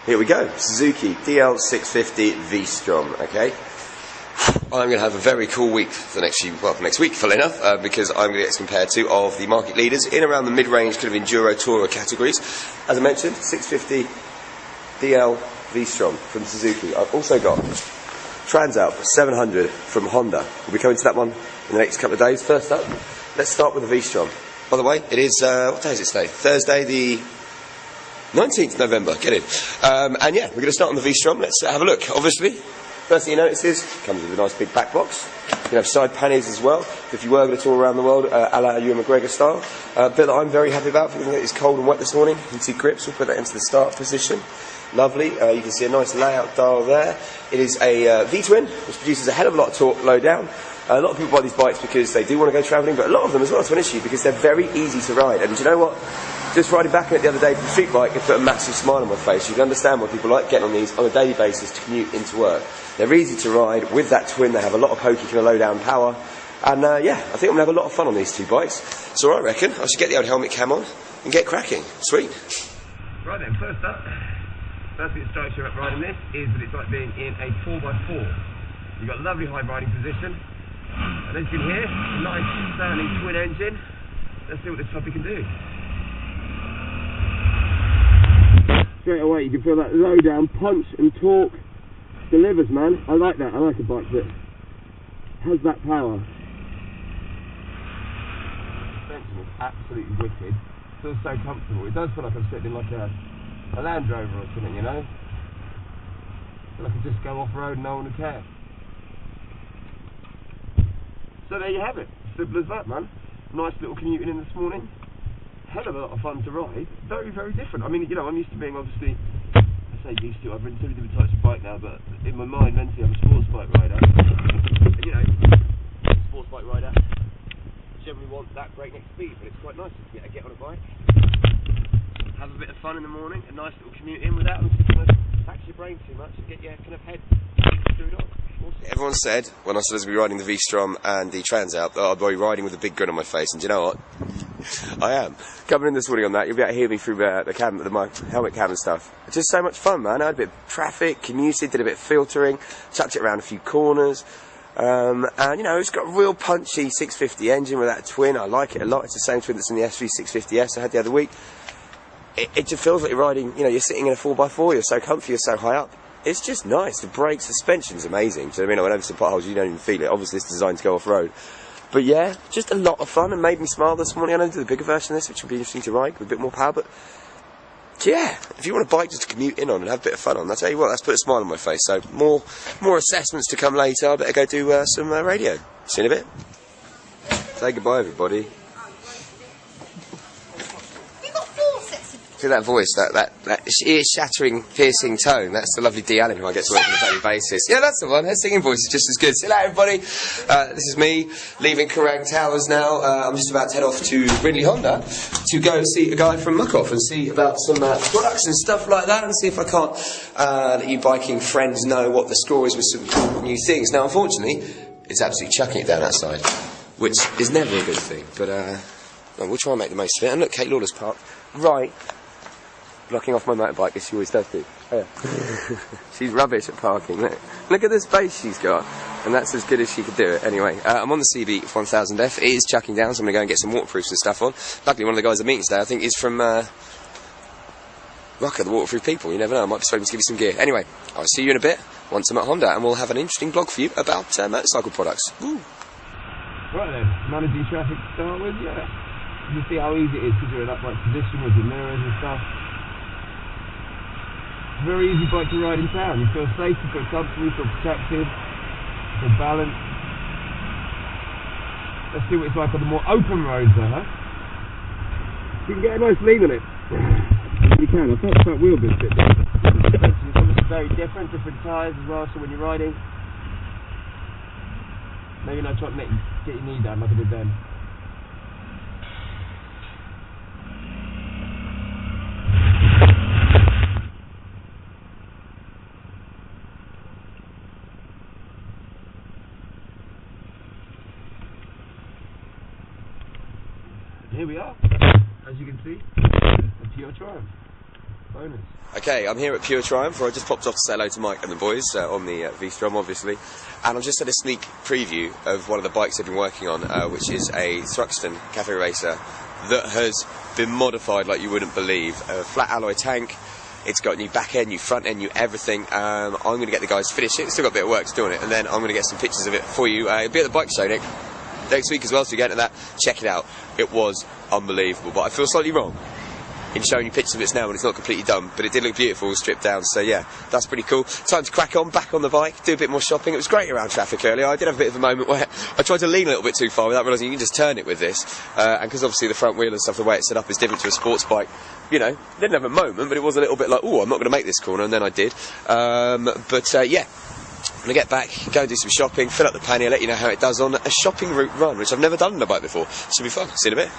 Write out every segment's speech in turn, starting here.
Here we go, Suzuki DL650 V-Strom, okay? I'm going to have a very cool week for the next few, well, next week, funnily enough, because I'm going to get compared to of the market leaders in around the mid-range kind of enduro tourer categories. As I mentioned, 650 DL V-Strom from Suzuki. I've also got Transalp 700 from Honda. We'll be coming to that one in the next couple of days. First up, let's start with the V-Strom. By the way, it is, what day is it today? Thursday the 19th November, get in. And yeah, we're going to start on the V-Strom. Let's have a look. Obviously, first thing you notice is, it comes with a nice big back box. You can have side panniers as well, if you were going to tour around the world, a la Ewan McGregor style. Bit that I'm very happy about, because it's cold and wet this morning. Heated grips, we'll put that into the start position. Lovely, you can see a nice layout dial there. It is a V-twin, which produces a hell of a lot of torque low down. A lot of people buy these bikes because they do want to go travelling, but a lot of them as well, it's an issue, because they're very easy to ride. And do you know what? Just riding back on it the other day for the street bike, it put a massive smile on my face. You can understand why people like getting on these on a daily basis to commute into work. They're easy to ride. With that twin, they have a lot of pokey kind of low down power. And yeah, I think I'm going to have a lot of fun on these two bikes. So I reckon I should get the old helmet cam on and get cracking. Sweet. Right then, first up, first thing that strikes you about riding this is that it's like being in a 4x4. You've got a lovely high riding position. And as you can hear, a nice sounding twin engine. Let's see what this puppy can do. Straight away you can feel that low down punch and torque delivers, man. I like that. I like a bike that has that power. Suspension is absolutely wicked. Feels so comfortable. It does feel like I'm sitting in like a Land Rover or something, you know? I feel like I can just go off road and no one will care. So there you have it. Simple as that, man. Nice little commuting in this morning. Hell of a lot of fun to ride. Very, very different. I mean, you know, I'm used to being obviously, I say used to, I've ridden two different types of bike now, but in my mind, mentally, I'm a sports bike rider. And, you know, sports bike rider, generally want that breakneck speed, but it's quite nice to get on a bike, have a bit of fun in the morning, a nice little commute in without them to kind of tax your brain too much and get your kind of head screwed on. Everyone said, when I said I was going to be riding the V-Strom and the Transalp, that I'd be riding with a big grin on my face, and do you know what? I am. Coming in this morning on that, you'll be able to hear me through my helmet cam and stuff. It's just so much fun, man. I had a bit of traffic, commuted, did a bit of filtering, chucked it around a few corners, and you know, it's got a real punchy 650 engine with that twin. I like it a lot. It's the same twin that's in the SV650S I had the other week. It just feels like you're riding, you know, you're sitting in a 4x4, you're so comfy, you're so high up. It's just nice. The brake suspension's amazing. So I mean, I went over some potholes, you don't even feel it. Obviously, it's designed to go off-road. But yeah, just a lot of fun and made me smile this morning. I know do the bigger version of this, which will be interesting to ride with a bit more power. But yeah, if you want a bike just to commute in on and have a bit of fun on, I'll tell you what, that's put a smile on my face. So more assessments to come later. I better go do some radio. See you in a bit. Say goodbye, everybody. Feel that voice, that ear-shattering, piercing tone. That's the lovely Dee Allen who I get to work on a daily basis. Yeah, that's the one. Her singing voice is just as good. See you later, everybody. This is me leaving Kerrang Towers now. I'm just about to head off to Brindley Honda to go see a guy from Muck-Off and see about some products and stuff like that, and see if I can't let you biking friends know what the score is with some cool new things. Now, unfortunately, it's absolutely chucking it down outside, which is never a good thing. But we'll try and make the most of it. And look, Kate Lawler's parked right blocking off my motorbike, as she always does do. Oh, yeah. She's rubbish at parking. Look at the space she's got, and that's as good as she could do it. Anyway, I'm on the CB 1000F. It is chucking down, so I'm going to go and get some waterproofs and stuff on. Luckily, one of the guys I'm meeting today, I think, is from Rucker, the waterproof people. You never know, I might be supposed to give you some gear. Anyway, I'll see you in a bit once I'm at Honda, and we'll have an interesting blog for you about motorcycle products. Woo. Right then, managing traffic to start with, yeah. You can see how easy it is because you're in that right position with your mirrors and stuff. Very easy bike to ride in town. You feel safe, you feel comfortable, you feel protected, you feel balanced. Let's see what it's like on the more open roads there, huh? You can get a nice lean on it. You can. I thought that wheel bit different. It's obviously very different tyres as well, so when you're riding, maybe not try to get your knee down like I did then. Here we are, as you can see, a pure Triumph. Bonus. Okay, I'm here at Pure Triumph, where I just popped off to say hello to Mike and the boys on the V-Strom, obviously. And I've just had a sneak preview of one of the bikes they've been working on, which is a Thruxton Cafe Racer that has been modified like you wouldn't believe. A flat alloy tank, it's got new back end, new front end, new everything. I'm going to get the guys to finish it. It's still got a bit of work to do on it, and then I'm going to get some pictures of it for you. It'll be at the bike show next week as well, so you get into that. Check it out. It was unbelievable, but I feel slightly wrong in showing you pictures of it now when it's not completely done, but it did look beautiful, stripped down, so yeah, that's pretty cool. Time to crack on, back on the bike, do a bit more shopping. It was great around traffic earlier. I did have a bit of a moment where I tried to lean a little bit too far without realising you can just turn it with this, and because obviously the front wheel and stuff, the way it's set up is different to a sports bike, you know, didn't have a moment, but it was a little bit like, oh, I'm not going to make this corner, and then I did. Yeah, I'm going to get back, go do some shopping, fill up the pannier, let you know how it does on a shopping route run, which I've never done on a bike before. Should be fun. See you in a bit.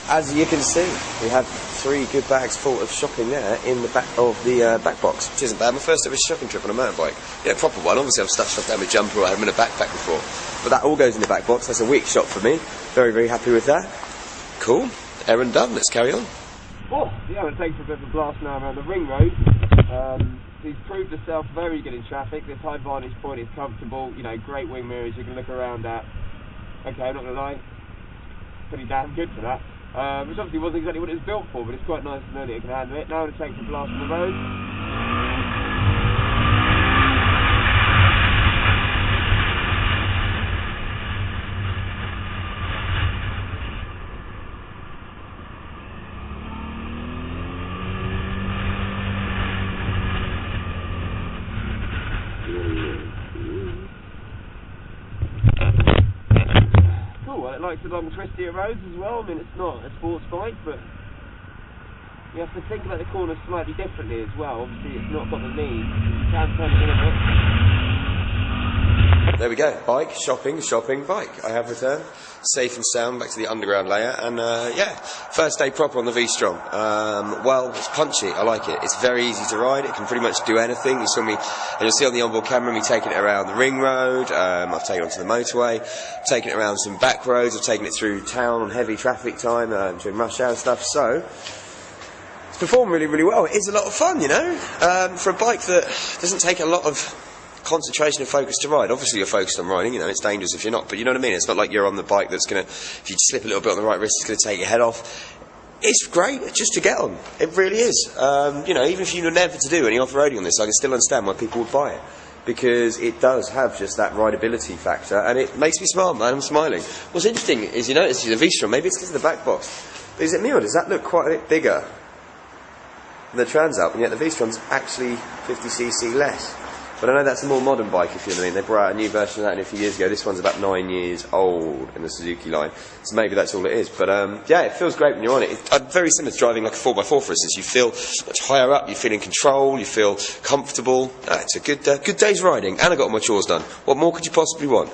As you can see, we have 3 good bags full of shopping there in the back of the back box, which isn't bad. My first ever shopping trip on a motorbike. Yeah, proper one. Obviously I've stuffed down my jumper or I have them in a backpack before. But that all goes in the back box. That's a week shop for me. Very, very happy with that. Cool. Errand done. Let's carry on. Oh, yeah, I'm going to take a bit of a blast now around the ring road. He's proved himself very good in traffic. This high vantage point is comfortable. You know, great wing mirrors you can look around at. Okay, I'm not going to lie. Pretty damn good for that. Which obviously wasn't exactly what it was built for, but it's quite nice to know that it can handle it. Now I'm going to take the blast on the road. It likes the long twistier roads as well. I mean, it's not a sports bike, but you have to think about the corners slightly differently as well. Obviously it's not got the lean, you can turn it in a bit. There we go, bike, shopping, bike. I have returned, safe and sound, back to the underground layer, and yeah, first day proper on the V-Strom. Well, it's punchy, I like it. It's very easy to ride, it can pretty much do anything. You saw me, and you'll see on the onboard camera me taking it around the ring road, I've taken it onto the motorway, taken it around some back roads, I've taken it through town on heavy traffic time, during rush hour stuff, so it's performed really, really well. It is a lot of fun, you know, for a bike that doesn't take a lot of concentration and focus to ride. Obviously you're focused on riding, you know, it's dangerous if you're not, but you know what I mean, it's not like you're on the bike that's going to, if you slip a little bit on the right wrist, it's going to take your head off. It's great just to get on, it really is. You know, even if you were never to do any off-roading on this, I can still understand why people would buy it, because it does have just that rideability factor, and it makes me smile, man. I'm smiling. What's interesting is, you notice the V-Strom, maybe it's because of the back box, but is it me or does that look quite a bit bigger than the Transalp, and yet the V-Strom's actually 50cc less? But I know that's a more modern bike, if you know what I mean. They brought out a new version of that a few years ago. This one's about 9 years old in the Suzuki line, so maybe that's all it is. But yeah, it feels great when you're on it. It's very similar to driving like a 4x4, for instance. You feel much higher up, you feel in control, you feel comfortable. It's a good day's riding, and I got all my chores done. What more could you possibly want?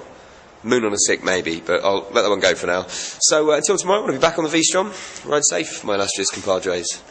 Moon on a stick, maybe, but I'll let that one go for now. So until tomorrow, I'm going to be back on the V-Strom. Ride safe, my illustrious compadres.